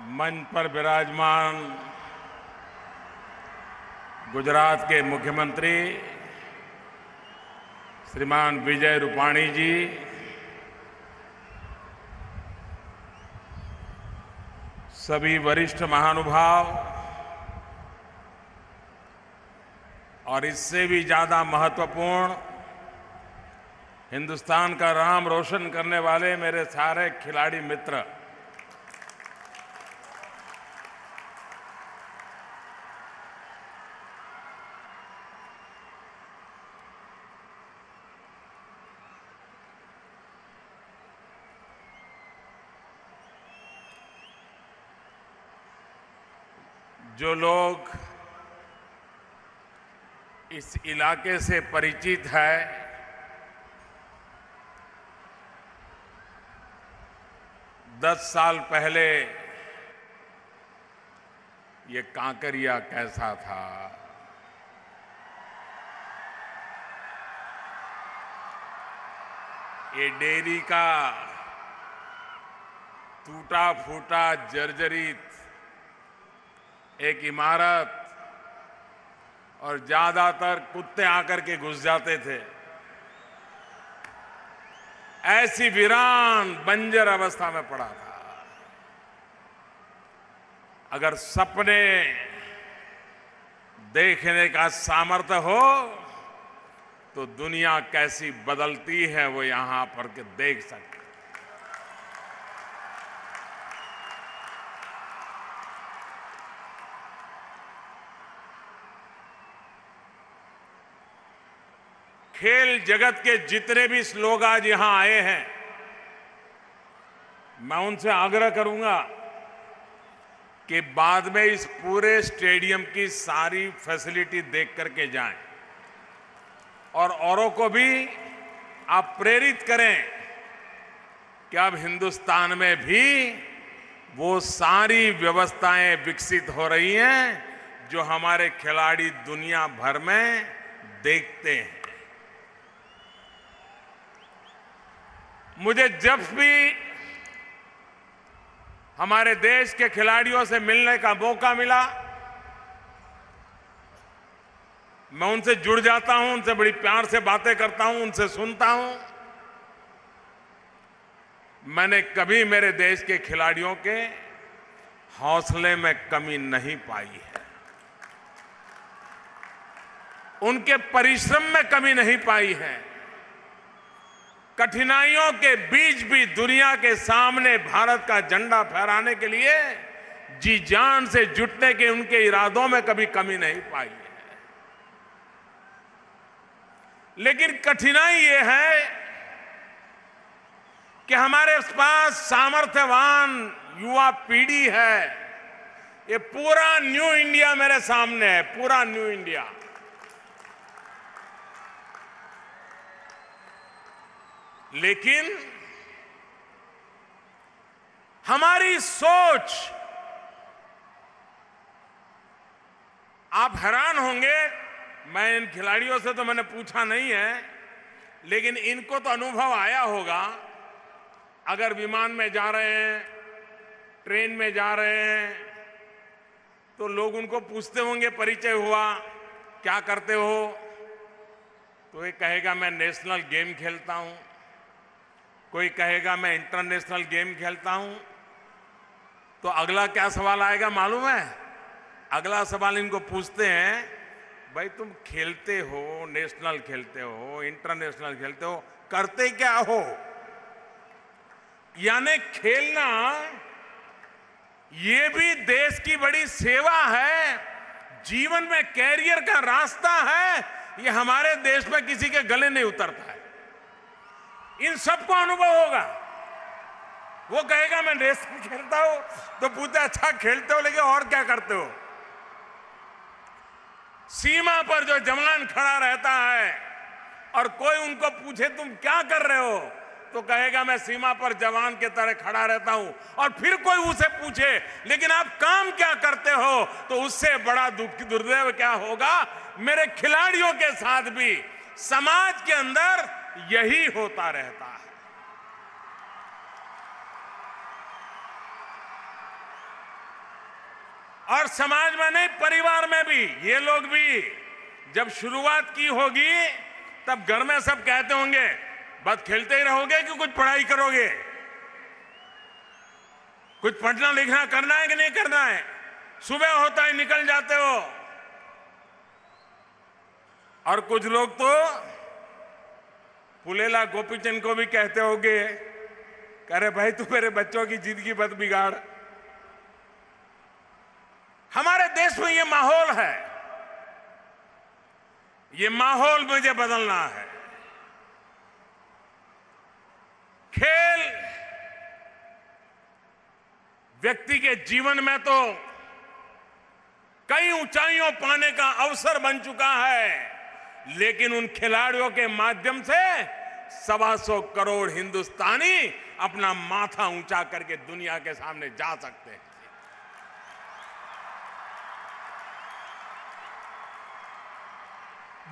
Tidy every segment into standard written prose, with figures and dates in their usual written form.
मंच पर विराजमान गुजरात के मुख्यमंत्री श्रीमान विजय रूपाणी जी, सभी वरिष्ठ महानुभाव और इससे भी ज्यादा महत्वपूर्ण हिंदुस्तान का नाम रोशन करने वाले मेरे सारे खिलाड़ी मित्र, जो लोग इस इलाके से परिचित है, दस साल पहले ये कांकरिया कैसा था, ये डेयरी का टूटा फूटा जर्जरित एक इमारत और ज्यादातर कुत्ते आकर के घुस जाते थे, ऐसी वीरान बंजर अवस्था में पड़ा था। अगर सपने देखने का सामर्थ्य हो तो दुनिया कैसी बदलती है वो यहां पर के देख सकते। खेल जगत के जितने भी लोग आज यहां आए हैं, मैं उनसे आग्रह करूंगा कि बाद में इस पूरे स्टेडियम की सारी फैसिलिटी देख करके जाएं और औरों को भी आप प्रेरित करें कि अब हिंदुस्तान में भी वो सारी व्यवस्थाएं विकसित हो रही हैं जो हमारे खिलाड़ी दुनिया भर में देखते हैं। मुझे जब भी हमारे देश के खिलाड़ियों से मिलने का मौका मिला, मैं उनसे जुड़ जाता हूं, उनसे बड़ी प्यार से बातें करता हूं, उनसे सुनता हूं। मैंने कभी मेरे देश के खिलाड़ियों के हौसले में कमी नहीं पाई है, उनके परिश्रम में कमी नहीं पाई है। कठिनाइयों के बीच भी दुनिया के सामने भारत का झंडा फहराने के लिए जी जान से जुटने के उनके इरादों में कभी कमी नहीं पाई है। लेकिन कठिनाई ये है कि हमारे पास सामर्थ्यवान युवा पीढ़ी है। ये पूरा न्यू इंडिया मेरे सामने है, पूरा न्यू इंडिया। लेकिन हमारी सोच, आप हैरान होंगे, मैं इन खिलाड़ियों से तो मैंने पूछा नहीं है, लेकिन इनको तो अनुभव आया होगा। अगर विमान में जा रहे हैं, ट्रेन में जा रहे हैं, तो लोग उनको पूछते होंगे, परिचय हुआ, क्या करते हो? तो ये कहेगा मैं नेशनल गेम खेलता हूं, कोई कहेगा मैं इंटरनेशनल गेम खेलता हूं। तो अगला क्या सवाल आएगा मालूम है? अगला सवाल इनको पूछते हैं, भाई तुम खेलते हो, नेशनल खेलते हो, इंटरनेशनल खेलते हो, करते क्या हो? यानी खेलना ये भी देश की बड़ी सेवा है, जीवन में कैरियर का रास्ता है। ये हमारे देश में किसी के गले नहीं उतरता है। इन सबको अनुभव होगा। वो कहेगा मैं नेशनल खेलता हूं, तो पूछते अच्छा खेलते हो, लेकिन और क्या करते हो? सीमा पर जो जवान खड़ा रहता है और कोई उनको पूछे तुम क्या कर रहे हो, तो कहेगा मैं सीमा पर जवान के तरह खड़ा रहता हूं। और फिर कोई उसे पूछे लेकिन आप काम क्या करते हो, तो उससे बड़ा दुर्दैव क्या होगा? मेरे खिलाड़ियों के साथ भी समाज के अंदर यही होता रहता है। और समाज में नहीं, परिवार में भी ये लोग भी जब शुरुआत की होगी तब घर में सब कहते होंगे बस खेलते ही रहोगे कि कुछ पढ़ाई करोगे, कुछ पढ़ना लिखना करना है कि नहीं करना है। सुबह होता ही निकल जाते हो। और कुछ लोग तो पुलेला गोपीचंद को भी कहते होंगे, कह रहे भाई तू मेरे बच्चों की जिंदगी मत बिगाड़। हमारे देश में ये माहौल है, ये माहौल मुझे बदलना है। खेल व्यक्ति के जीवन में तो कई ऊंचाइयों पाने का अवसर बन चुका है, लेकिन उन खिलाड़ियों के माध्यम से 125 करोड़ हिंदुस्तानी अपना माथा ऊंचा करके दुनिया के सामने जा सकते हैं।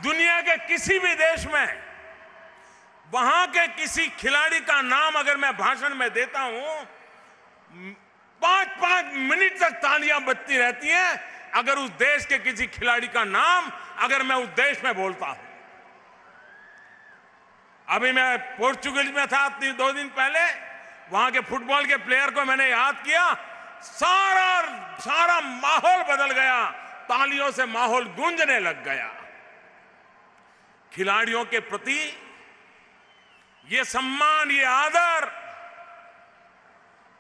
दुनिया के किसी भी देश में वहां के किसी खिलाड़ी का नाम अगर मैं भाषण में देता हूं, 5-5 मिनट तक तालियां बजती रहती हैं अगर उस देश के किसी खिलाड़ी का नाम अगर मैं उस देश में बोलता हूं। अभी मैं पोर्चुगल में था 2 दिन पहले, वहां के फुटबॉल के प्लेयर को मैंने याद किया, सारा माहौल बदल गया, तालियों से माहौल गूंजने लग गया। खिलाड़ियों के प्रति ये सम्मान, ये आदर,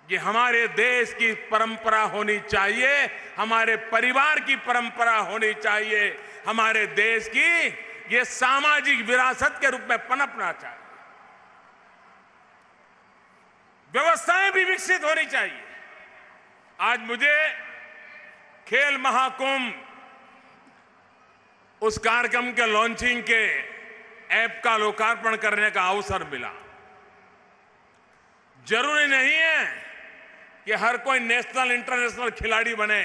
ये हमारे देश की परंपरा होनी चाहिए, हमारे परिवार की परंपरा होनी चाहिए, हमारे देश की ये सामाजिक विरासत के रूप में पनपना चाहिए। व्यवस्थाएं भी विकसित होनी चाहिए। आज मुझे खेल महाकुंभ उस कार्यक्रम के लॉन्चिंग के ऐप का लोकार्पण करने का अवसर मिला। जरूरी नहीं है कि हर कोई नेशनल इंटरनेशनल खिलाड़ी बने,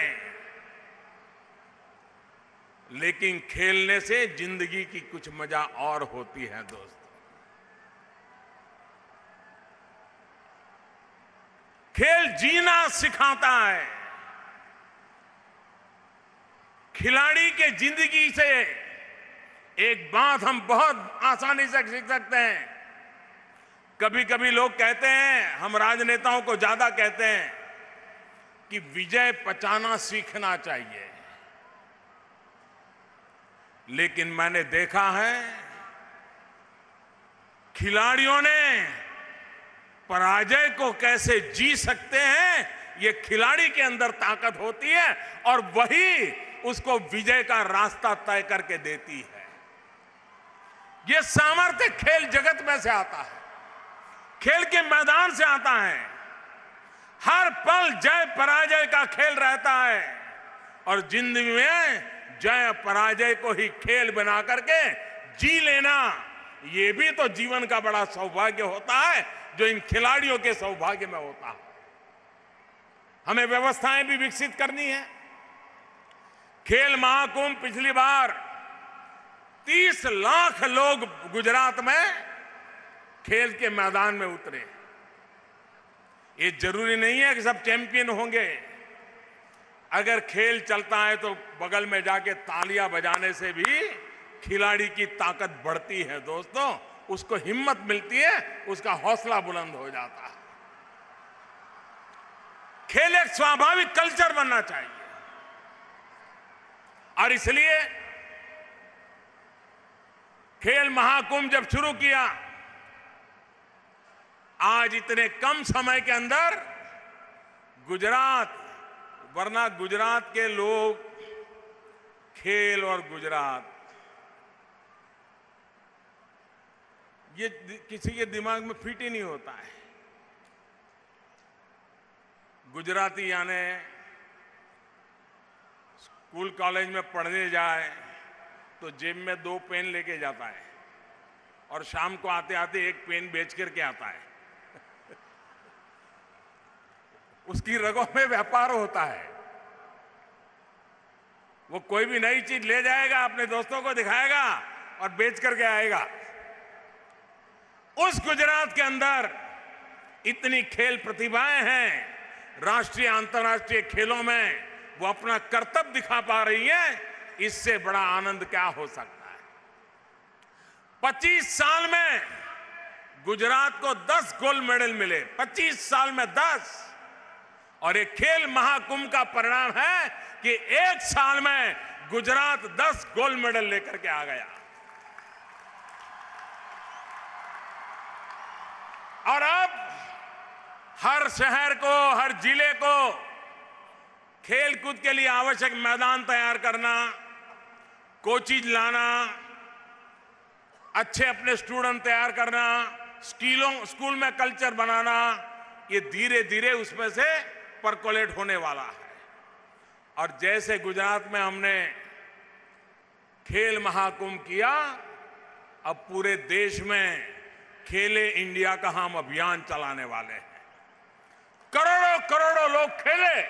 लेकिन खेलने से जिंदगी की कुछ मजा और होती है दोस्तों। खेल जीना सिखाता है। खिलाड़ी के जिंदगी से एक बात हम बहुत आसानी से सीख सकते हैं। कभी कभी लोग कहते हैं, हम राजनेताओं को ज्यादा कहते हैं कि विजय पचाना सीखना चाहिए, लेकिन मैंने देखा है खिलाड़ियों ने पराजय को कैसे जी सकते हैं, ये खिलाड़ी के अंदर ताकत होती है और वही उसको विजय का रास्ता तय करके देती है। ये सामर्थ्य खेल जगत में से आता है, खेल के मैदान से आता है। हर पल जय पराजय का खेल रहता है और जिंदगी में जय पराजय को ही खेल बना करके जी लेना, ये भी तो जीवन का बड़ा सौभाग्य होता है, जो इन खिलाड़ियों के सौभाग्य में होता है। हमें व्यवस्थाएं भी विकसित करनी है। खेल महाकुंभ पिछली बार 30 लाख लोग गुजरात में खेल के मैदान में उतरे। ये जरूरी नहीं है कि सब चैंपियन होंगे। अगर खेल चलता है तो बगल में जाके तालियां बजाने से भी खिलाड़ी की ताकत बढ़ती है दोस्तों, उसको हिम्मत मिलती है, उसका हौसला बुलंद हो जाता है। खेल एक स्वाभाविक कल्चर बनना चाहिए और इसलिए खेल महाकुंभ जब शुरू किया, आज इतने कम समय के अंदर गुजरात, वरना गुजरात के लोग खेल और गुजरात, ये किसी के दिमाग में फिट ही नहीं होता है। गुजराती यानी स्कूल कॉलेज में पढ़ने जाए तो जेब में 2 पेन लेके जाता है और शाम को आते आते 1 पेन बेच करके आता है। उसकी रगों में व्यापार होता है। वो कोई भी नई चीज ले जाएगा, अपने दोस्तों को दिखाएगा और बेच करके आएगा। उस गुजरात के अंदर इतनी खेल प्रतिभाएं हैं, राष्ट्रीय अंतर्राष्ट्रीय खेलों में वो अपना कर्तव्य दिखा पा रही है, इससे बड़ा आनंद क्या हो सकता है। 25 साल में गुजरात को 10 गोल्ड मेडल मिले, 25 साल में 10। और ये खेल महाकुंभ का परिणाम है कि एक साल में गुजरात 10 गोल्ड मेडल लेकर के आ गया। और अब हर शहर को, हर जिले को खेल कूद के लिए आवश्यक मैदान तैयार करना, कोचिज लाना, अच्छे अपने स्टूडेंट तैयार करना, स्कूल में कल्चर बनाना, ये धीरे धीरे उसमें से परकोलेट होने वाला है। और जैसे गुजरात में हमने खेल महाकुंभ किया, अब पूरे देश में खेले इंडिया का हम अभियान चलाने वाले हैं। करोड़ों करोड़ों लोग खेले,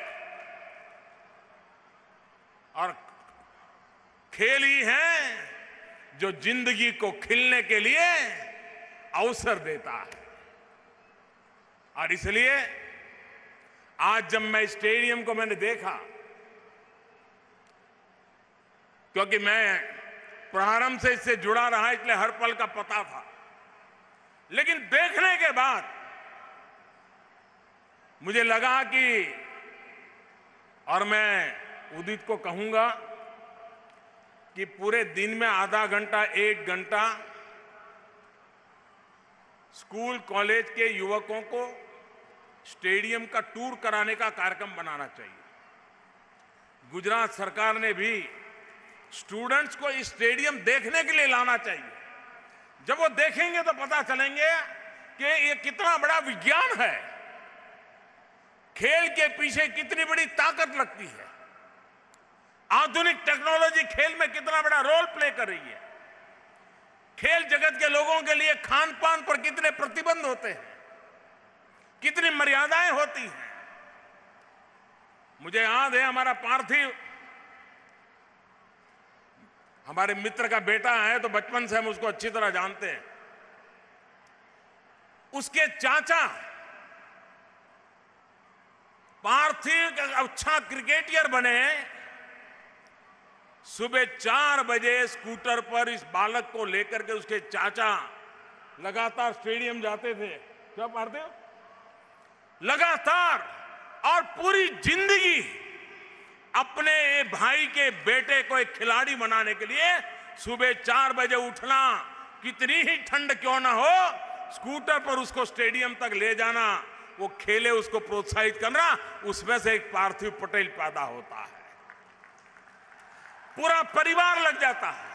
और खेल ही है जो जिंदगी को खिलने के लिए अवसर देता है। और इसलिए आज जब मैं स्टेडियम को मैंने देखा, क्योंकि मैं प्रारंभ से इससे जुड़ा रहा इसलिए हर पल का पता था, लेकिन देखने के बाद मुझे लगा कि, और मैं उदित को कहूंगा कि पूरे दिन में आधा घंटा 1 घंटा स्कूल कॉलेज के युवकों को स्टेडियम का टूर कराने का कार्यक्रम बनाना चाहिए। गुजरात सरकार ने भी स्टूडेंट्स को इस स्टेडियम देखने के लिए लाना चाहिए। जब वो देखेंगे तो पता चलेंगे कि ये कितना बड़ा विज्ञान है, खेल के पीछे कितनी बड़ी ताकत लगती है, आधुनिक टेक्नोलॉजी खेल में कितना बड़ा रोल प्ले कर रही है, खेल जगत के लोगों के लिए खान पान पर कितने प्रतिबंध होते हैं, कितनी मर्यादाएं होती हैं। मुझे याद है हमारा पार्थिव, हमारे मित्र का बेटा है तो बचपन से हम उसको अच्छी तरह जानते हैं। उसके चाचा पार्थिव अच्छा क्रिकेटियर बने, सुबह 4 बजे स्कूटर पर इस बालक को लेकर के उसके चाचा लगातार स्टेडियम जाते थे। क्या पार्थिव? लगातार, और पूरी जिंदगी अपने भाई के बेटे को एक खिलाड़ी बनाने के लिए सुबह 4 बजे उठना, कितनी ही ठंड क्यों ना हो, स्कूटर पर उसको स्टेडियम तक ले जाना, वो खेले उसको प्रोत्साहित करना, उसमें से एक पार्थिव पटेल पैदा होता है। पूरा परिवार लग जाता है,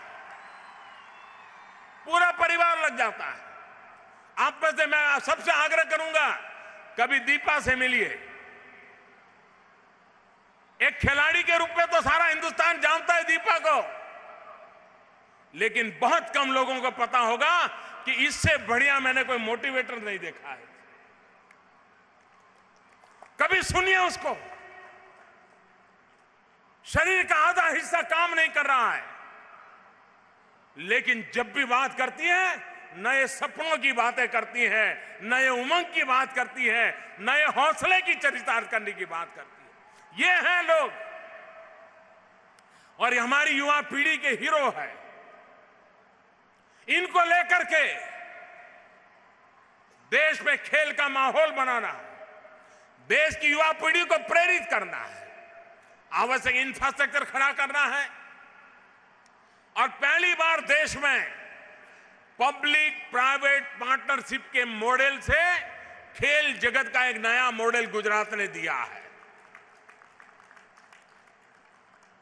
पूरा परिवार लग जाता है। आप में से मैं सबसे आग्रह करूंगा, कभी दीपा से मिलिए। एक खिलाड़ी के रूप में तो सारा हिंदुस्तान जानता है दीपा को, लेकिन बहुत कम लोगों को पता होगा कि इससे बढ़िया मैंने कोई मोटिवेटर नहीं देखा है। कभी सुनिए उसको, शरीर का आधा हिस्सा काम नहीं कर रहा है, लेकिन जब भी बात करती है नए सपनों की बातें करती है, नए उमंग की बात करती है, नए हौसले की चरितार्थ करने की बात करती है। ये हैं लोग, और ये हमारी युवा पीढ़ी के हीरो है। इनको लेकर के देश में खेल का माहौल बनाना है, देश की युवा पीढ़ी को प्रेरित करना है, आवश्यक इंफ्रास्ट्रक्चर खड़ा करना है, और पहली बार देश में पब्लिक प्राइवेट पार्टनरशिप के मॉडल से खेल जगत का एक नया मॉडल गुजरात ने दिया है।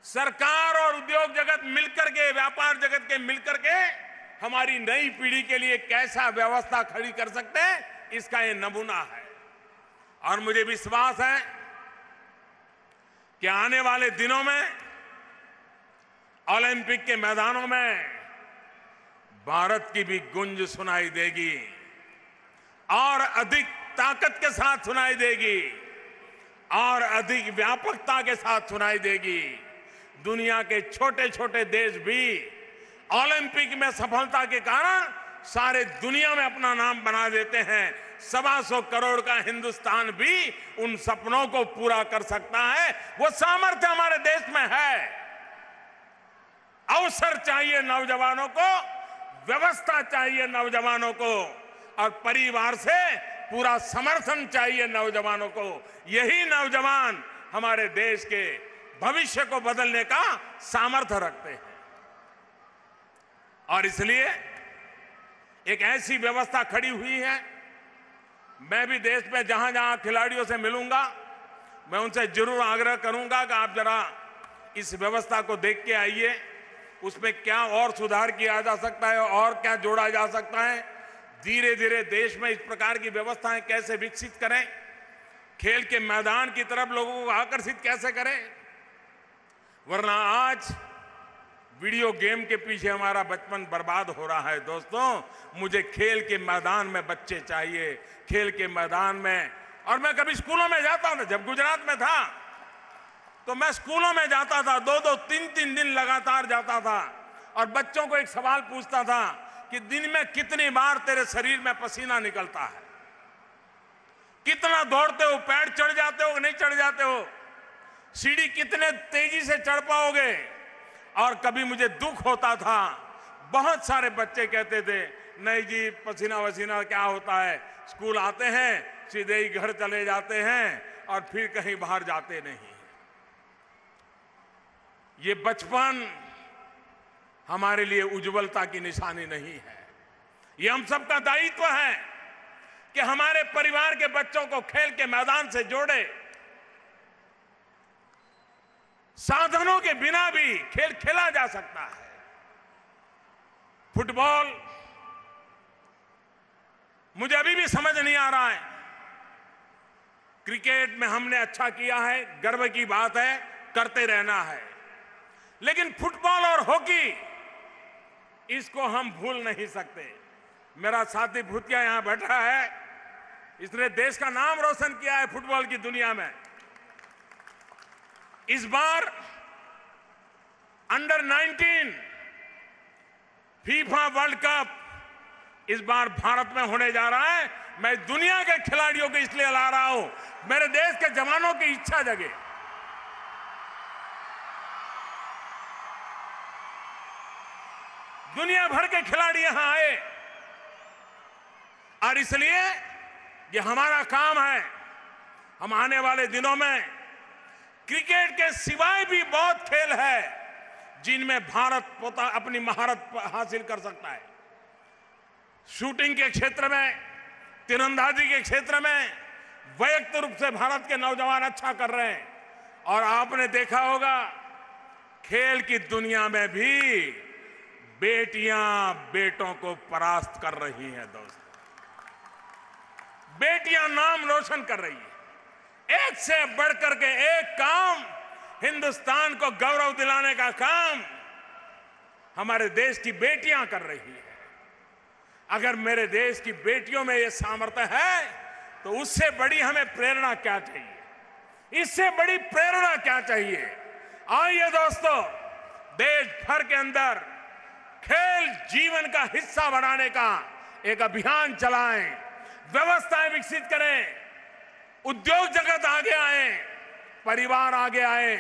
सरकार और उद्योग जगत मिलकर के, व्यापार जगत के मिलकर के हमारी नई पीढ़ी के लिए कैसा व्यवस्था खड़ी कर सकते हैं, इसका ये नमूना है। और मुझे विश्वास है कि आने वाले दिनों में ओलंपिक के मैदानों में भारत की भी गूंज सुनाई देगी, और अधिक ताकत के साथ सुनाई देगी, और अधिक व्यापकता के साथ सुनाई देगी। दुनिया के छोटे छोटे देश भी ओलंपिक में सफलता के कारण सारे दुनिया में अपना नाम बना देते हैं। 125 करोड़ का हिंदुस्तान भी उन सपनों को पूरा कर सकता है। वो सामर्थ्य हमारे देश में है। अवसर चाहिए नौजवानों को, व्यवस्था चाहिए नौजवानों को, और परिवार से पूरा समर्थन चाहिए नौजवानों को। यही नौजवान हमारे देश के भविष्य को बदलने का सामर्थ्य रखते हैं। और इसलिए एक ऐसी व्यवस्था खड़ी हुई है। मैं भी देश में जहां जहां खिलाड़ियों से मिलूंगा, मैं उनसे जरूर आग्रह करूंगा कि आप जरा इस व्यवस्था को देख के आइए, उसमें क्या और सुधार किया जा सकता है और क्या जोड़ा जा सकता है। धीरे धीरे देश में इस प्रकार की व्यवस्थाएं कैसे विकसित करें, खेल के मैदान की तरफ लोगों को आकर्षित कैसे करें। वरना आज वीडियो गेम के पीछे हमारा बचपन बर्बाद हो रहा है। दोस्तों, मुझे खेल के मैदान में बच्चे चाहिए, खेल के मैदान में। और मैं कभी स्कूलों में जाता था, जब गुजरात में था तो मैं स्कूलों में जाता था, 2-2, 3-3 दिन लगातार जाता था और बच्चों को एक सवाल पूछता था कि दिन में कितनी बार तेरे शरीर में पसीना निकलता है, कितना दौड़ते हो, पैर चढ़ जाते हो कि नहीं चढ़ जाते हो, सीढ़ी कितने तेजी से चढ़ पाओगे। और कभी मुझे दुख होता था, बहुत सारे बच्चे कहते थे नहीं जी, पसीना वसीना क्या होता है, स्कूल आते हैं सीधे ही घर चले जाते हैं और फिर कहीं बाहर जाते नहीं। ये बचपन हमारे लिए उज्जवलता की निशानी नहीं है। ये हम सबका दायित्व है कि हमारे परिवार के बच्चों को खेल के मैदान से जोड़े। साधनों के बिना भी खेल खेला जा सकता है। फुटबॉल मुझे अभी भी समझ नहीं आ रहा है। क्रिकेट में हमने अच्छा किया है, गर्व की बात है, करते रहना है। लेकिन फुटबॉल और हॉकी, इसको हम भूल नहीं सकते। मेरा साथी भूतिया यहां बैठा है, इसने देश का नाम रोशन किया है फुटबॉल की दुनिया में। इस बार अंडर 19 फीफा वर्ल्ड कप इस बार भारत में होने जा रहा है। मैं दुनिया के खिलाड़ियों को इसलिए ला रहा हूं, मेरे देश के जवानों की इच्छा जगे। दुनिया भर के खिलाड़ी यहां आए और इसलिए ये हमारा काम है। हम आने वाले दिनों में क्रिकेट के सिवाय भी बहुत खेल है जिनमें भारत अपनी महारत हासिल कर सकता है। शूटिंग के क्षेत्र में, तीरंदाजी के क्षेत्र में वैयक्तिक रूप से भारत के नौजवान अच्छा कर रहे हैं। और आपने देखा होगा खेल की दुनिया में भी बेटियां बेटों को परास्त कर रही हैं। दोस्तों, बेटियां नाम रोशन कर रही हैं। एक से बढ़कर के एक काम, हिंदुस्तान को गौरव दिलाने का काम हमारे देश की बेटियां कर रही है। अगर मेरे देश की बेटियों में ये सामर्थ्य है तो उससे बड़ी हमें प्रेरणा क्या चाहिए, इससे बड़ी प्रेरणा क्या चाहिए। आइए दोस्तों, देश भर के अंदर खेल जीवन का हिस्सा बनाने का एक अभियान चलाएं, व्यवस्थाएं विकसित करें, उद्योग जगत आगे आए, परिवार आगे आए,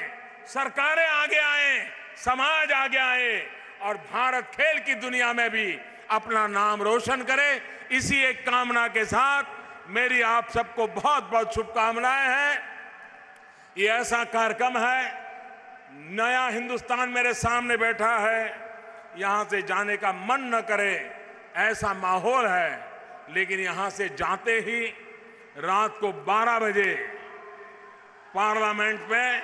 सरकारें आगे आए, समाज आगे आए और भारत खेल की दुनिया में भी अपना नाम रोशन करे। इसी एक कामना के साथ मेरी आप सबको बहुत बहुत शुभकामनाएं हैं। ये ऐसा कार्यक्रम है, नया हिंदुस्तान मेरे सामने बैठा है, यहां से जाने का मन न करे ऐसा माहौल है। लेकिन यहां से जाते ही रात को 12 बजे पार्लियामेंट में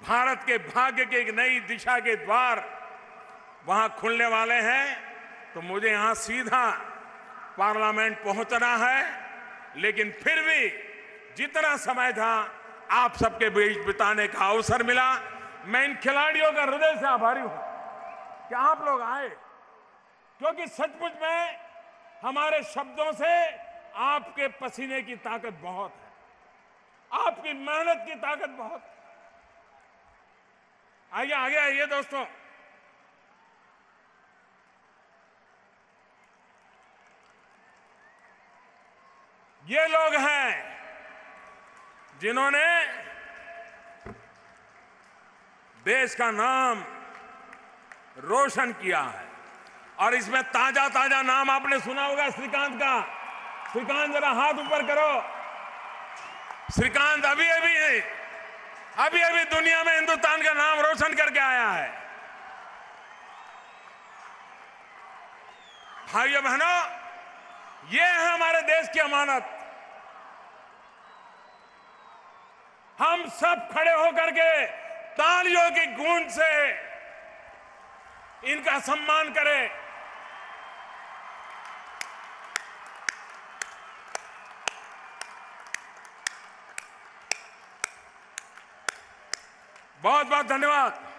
भारत के भाग्य के एक नई दिशा के द्वार वहां खुलने वाले हैं। तो मुझे यहां सीधा पार्लियामेंट पहुंचना है। लेकिन फिर भी जितना समय था आप सबके बीच बिताने का अवसर मिला, मैं इन खिलाड़ियों का हृदय से आभारी हूं कि आप लोग आए, क्योंकि सचमुच में हमारे शब्दों से आपके पसीने की ताकत बहुत है, आपकी मेहनत की ताकत बहुत है। आइए आगे आइए दोस्तों। ये लोग हैं जिन्होंने देश का नाम रोशन किया है। और इसमें ताजा ताजा नाम आपने सुना होगा श्रीकांत का। श्रीकांत जरा हाथ ऊपर करो। श्रीकांत अभी अभी दुनिया में हिंदुस्तान का नाम रोशन करके आया है। भाइयों बहनों, ये है हमारे देश की अमानत। हम सब खड़े होकर के तालियों की गूंज से इनका सम्मान करें। बहुत बहुत धन्यवाद।